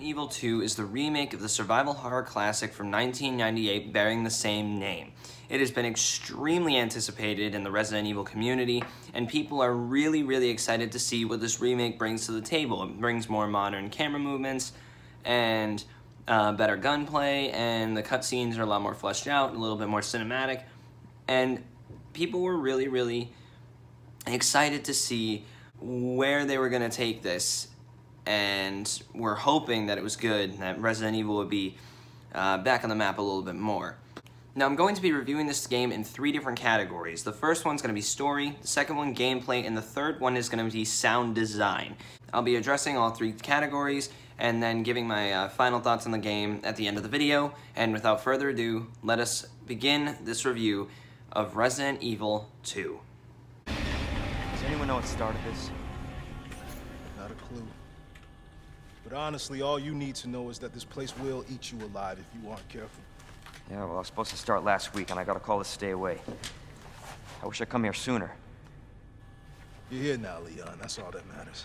Evil 2 is the remake of the survival horror classic from 1998 bearing the same name. It has been extremely anticipated in the Resident Evil community, and people are really excited to see what this remake brings to the table. It brings more modern camera movements and better gunplay, and the cutscenes are a lot more fleshed out, a little bit more cinematic, and people were really excited to see where they were going to take this, and we're hoping that it was good, that Resident Evil would be back on the map a little bit more. Now, I'm going to be reviewing this game in 3 different categories. The first one's going to be story, the second one gameplay, and the third one is going to be sound design. I'll be addressing all 3 categories and then giving my final thoughts on the game at the end of the video. And without further ado, let us begin this review of Resident Evil 2. Does anyone know what started this? Not a clue. But honestly, all you need to know is that this place will eat you alive if you aren't careful. Yeah, well, I was supposed to start last week, and I got a call to stay away. I wish I'd come here sooner. You're here now, Leon. That's all that matters.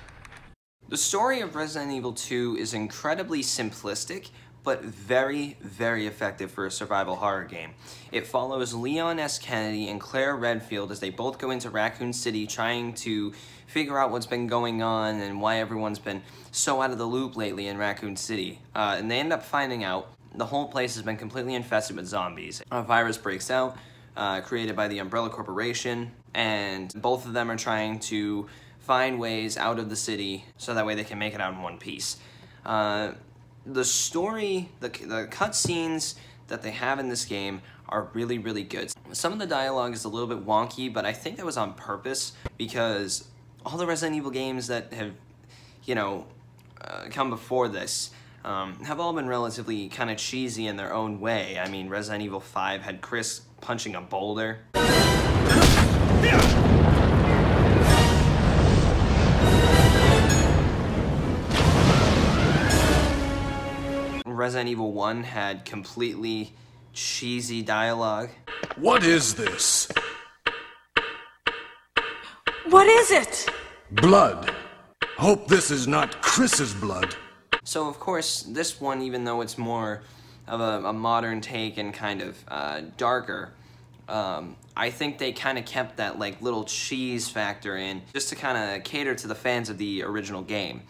The story of Resident Evil 2 is incredibly simplistic, but very effective for a survival horror game. It follows Leon S. Kennedy and Claire Redfield as they both go into Raccoon City trying to figure out what's been going on and why everyone's been so out of the loop lately in Raccoon City. And they end up finding out the whole place has been completely infested with zombies. A virus breaks out, created by the Umbrella Corporation, and both of them are trying to find ways out of the city so that way they can make it out in one piece. The story, the cutscenes that they have in this game are really good. Some of the dialogue is a little bit wonky, but I think that was on purpose because all the Resident Evil games that have, come before this have all been relatively kind of cheesy in their own way. I mean, Resident Evil 5 had Chris punching a boulder. Resident Evil 1 had completely cheesy dialogue. What is this? What is it? Blood. Hope this is not Chris's blood. So of course, this one, even though it's more of a modern take and kind of darker, I think they kind of kept that like little cheese factor in just to kind of cater to the fans of the original game.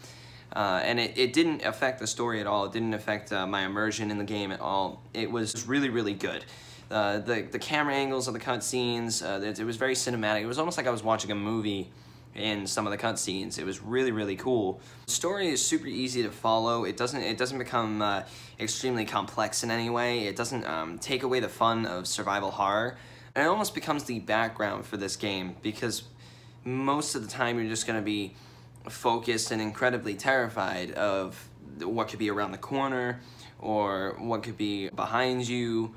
And it didn't affect the story at all. It didn't affect my immersion in the game at all. It was really good. The camera angles of the cutscenes, it was very cinematic. It was almost like I was watching a movie in some of the cutscenes. It was really cool. The story is super easy to follow. It doesn't become extremely complex in any way. It doesn't take away the fun of survival horror. And it almost becomes the background for this game because most of the time you're just going to be focused and incredibly terrified of what could be around the corner or what could be behind you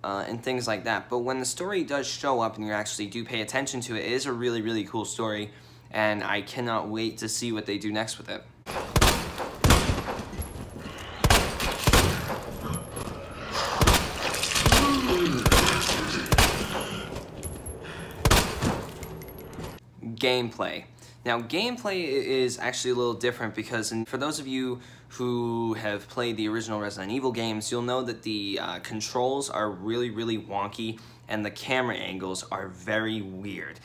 and things like that. But when the story does show up and you actually do pay attention to it, it is a really cool story, and I cannot wait to see what they do next with it. Gameplay. Now, gameplay is actually a little different because for those of you who have played the original Resident Evil games, you'll know that the controls are really wonky and the camera angles are very weird.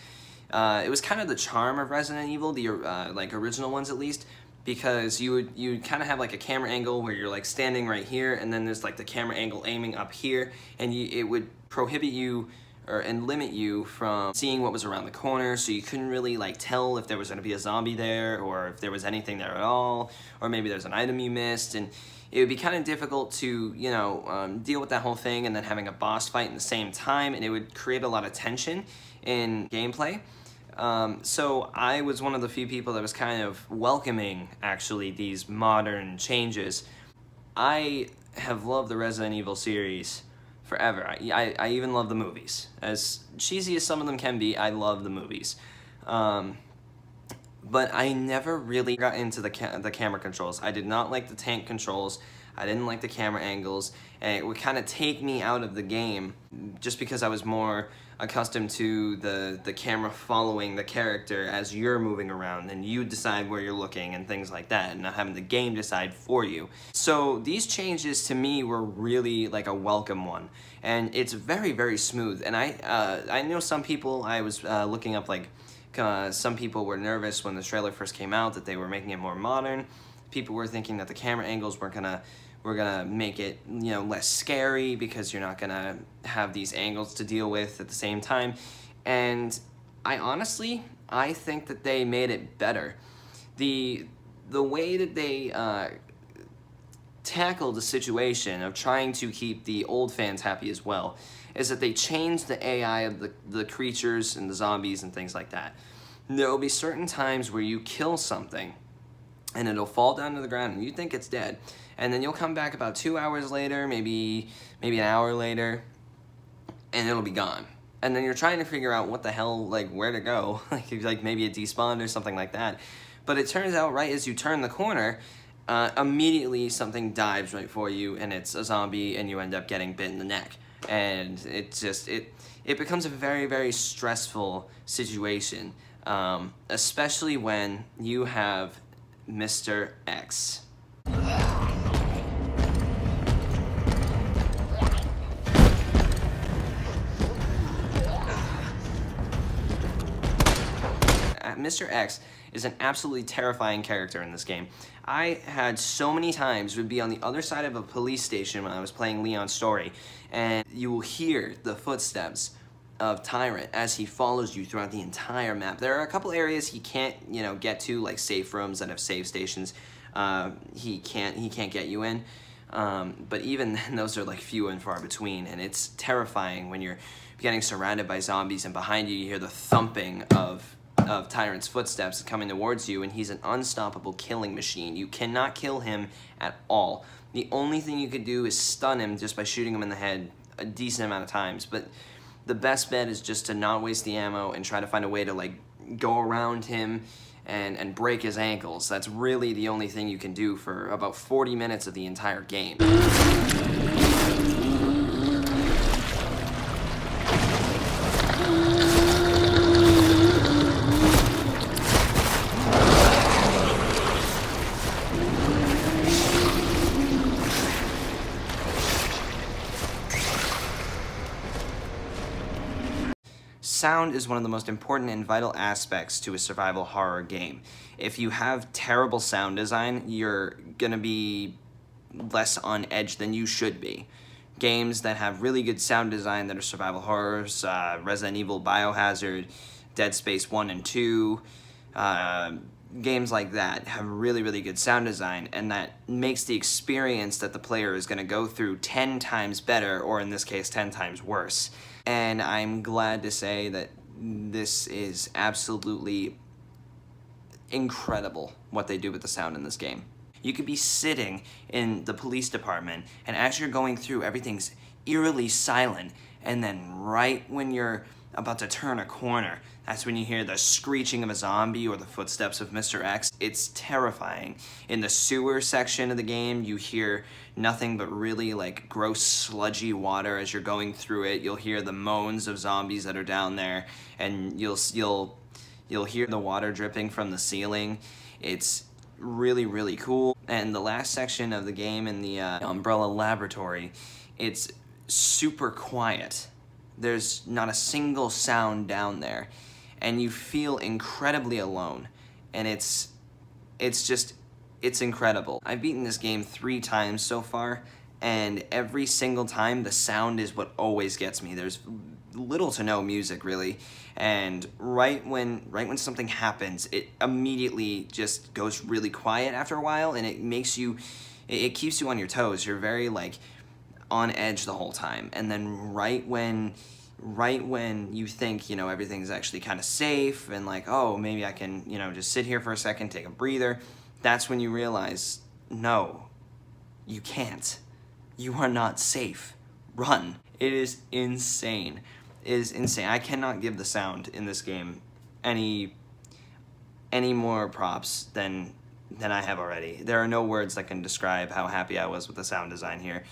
It was kind of the charm of Resident Evil, the like original ones at least, because you kind of have like a camera angle where you're like standing right here, and then there's like the camera angle aiming up here, and it would prohibit you and limit you from seeing what was around the corner, so you couldn't really like tell if there was going to be a zombie there or if there was anything there at all, or maybe there's an item you missed, and it would be kind of difficult to deal with that whole thing and then having a boss fight in the same time, and it would create a lot of tension in gameplay. So I was one of the few people that was kind of welcoming actually these modern changes. I have loved the Resident Evil series forever. I even love the movies. As cheesy as some of them can be, I love the movies. But I never really got into the camera controls. I did not like the tank controls. I didn't like the camera angles, and it would kind of take me out of the game just because I was more accustomed to the camera following the character as you're moving around and you decide where you're looking and things like that, and not having the game decide for you. So these changes to me were really like a welcome one, and it's very, very smooth. And I know some people, I was looking up, like some people were nervous when the trailer first came out that they were making it more modern. People were thinking that the camera angles were gonna make it, you know, less scary because you're not gonna have these angles to deal with at the same time. And I think that they made it better. The way that they tackled the situation of trying to keep the old fans happy as well is that they changed the AI of the creatures and the zombies and things like that. There will be certain times where you kill something and it'll fall down to the ground and you think it's dead. And then you'll come back about 2 hours later, maybe an hour later, and it'll be gone. And then you're trying to figure out what the hell, like where to go, like maybe it despawned or something like that. But it turns out right as you turn the corner, immediately something dives right for you, and it's a zombie, and you end up getting bit in the neck. And it becomes a very, very stressful situation, especially when you have Mr. X. Mr. X is an absolutely terrifying character in this game. I had so many times would be on the other side of a police station when I was playing Leon's story, and you will hear the footsteps of Tyrant as he follows you throughout the entire map. There are a couple areas he can't, you know, get to, like safe rooms that have save stations. He can't get you in. But even then, those are like few and far between, and it's terrifying when you're getting surrounded by zombies and behind you hear the thumping of Tyrant's footsteps coming towards you, and he's an unstoppable killing machine. You cannot kill him at all. The only thing you could do is stun him just by shooting him in the head a decent amount of times, but the best bet is just to not waste the ammo and try to find a way to like go around him and break his ankles. That's really the only thing you can do for about 40 minutes of the entire game. Sound is one of the most important and vital aspects to a survival horror game. If you have terrible sound design, you're gonna be less on edge than you should be. Games that have really good sound design that are survival horrors, Resident Evil, Biohazard, Dead Space 1 and 2, games like that have really, really good sound design, and that makes the experience that the player is gonna go through 10 times better, or in this case, 10 times worse. And I'm glad to say that this is absolutely incredible what they do with the sound in this game. You could be sitting in the police department, and as you're going through, everything's eerily silent, and then right when you're about to turn a corner, that's when you hear the screeching of a zombie or the footsteps of Mr. X. It's terrifying. In the sewer section of the game, you hear nothing but really like gross sludgy water as you're going through it. You'll hear the moans of zombies that are down there, and you'll hear the water dripping from the ceiling. It's really, really cool. And the last section of the game in the Umbrella Laboratory, it's super quiet. There's not a single sound down there, and you feel incredibly alone, and it's incredible. I've beaten this game 3 times so far, and every single time the sound is what always gets me. There's little to no music really, and right when something happens, it immediately just goes really quiet after a while, and it keeps you on your toes. You're very like on edge the whole time, and then right when you think, you know, everything's actually kind of safe and like, oh, maybe I can, you know, just sit here for a second, take a breather, that's when you realize, no, you can't. You are not safe. Run. It is insane. It is insane. I cannot give the sound in this game any more props than than I have already. There are no words that can describe how happy I was with the sound design here.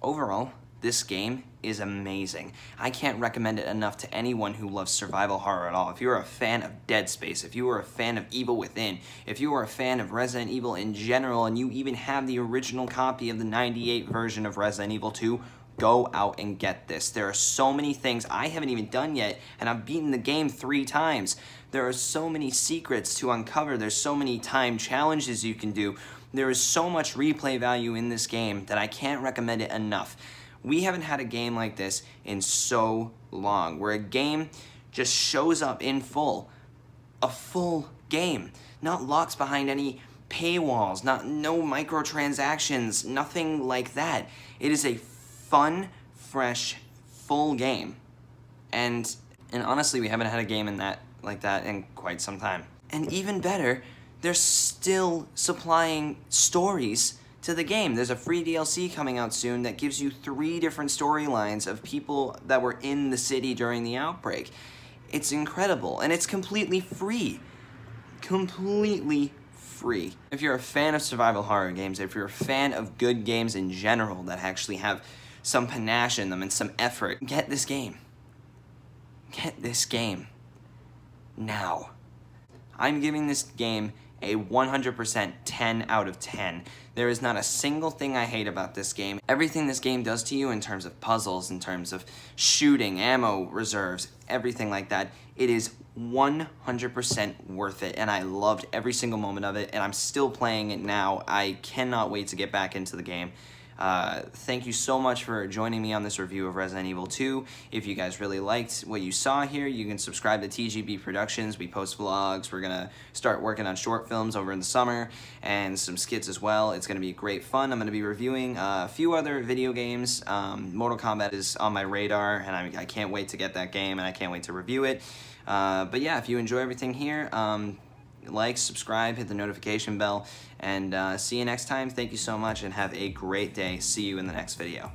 Overall, this game is amazing. I can't recommend it enough to anyone who loves survival horror at all. If you're a fan of Dead Space, if you are a fan of Evil Within, if you are a fan of Resident Evil in general, and you even have the original copy of the '98 version of Resident Evil 2, go out and get this. There are so many things I haven't even done yet, and I've beaten the game 3 times. There are so many secrets to uncover. There's so many time challenges you can do. There is so much replay value in this game that I can't recommend it enough. We haven't had a game like this in so long, where a game just shows up in full. A full game. Not locked behind any paywalls, no microtransactions, nothing like that. It is a fun, fresh, full game. And honestly, we haven't had a game like that in quite some time. And even better, they're still supplying stories to the game. There's a free DLC coming out soon that gives you 3 different storylines of people that were in the city during the outbreak. It's incredible, and it's completely free. Completely free. If you're a fan of survival horror games, if you're a fan of good games in general that actually have some panache in them and some effort, get this game. Get this game. Now. I'm giving this game a 100% 10 out of 10. There is not a single thing I hate about this game. Everything this game does to you in terms of puzzles, in terms of shooting, ammo reserves, everything like that, it is 100% worth it, and I loved every single moment of it, and I'm still playing it now. I cannot wait to get back into the game. Thank you so much for joining me on this review of Resident Evil 2. If you guys really liked what you saw here, you can subscribe to TGB Productions. We post vlogs. We're gonna start working on short films over in the summer and some skits as well. It's gonna be great fun. I'm gonna be reviewing a few other video games. Mortal Kombat is on my radar, and I can't wait to get that game, and I can't wait to review it. But yeah, if you enjoy everything here, like, subscribe, hit the notification bell, and see you next time. Thank you so much, and have a great day. See you in the next video.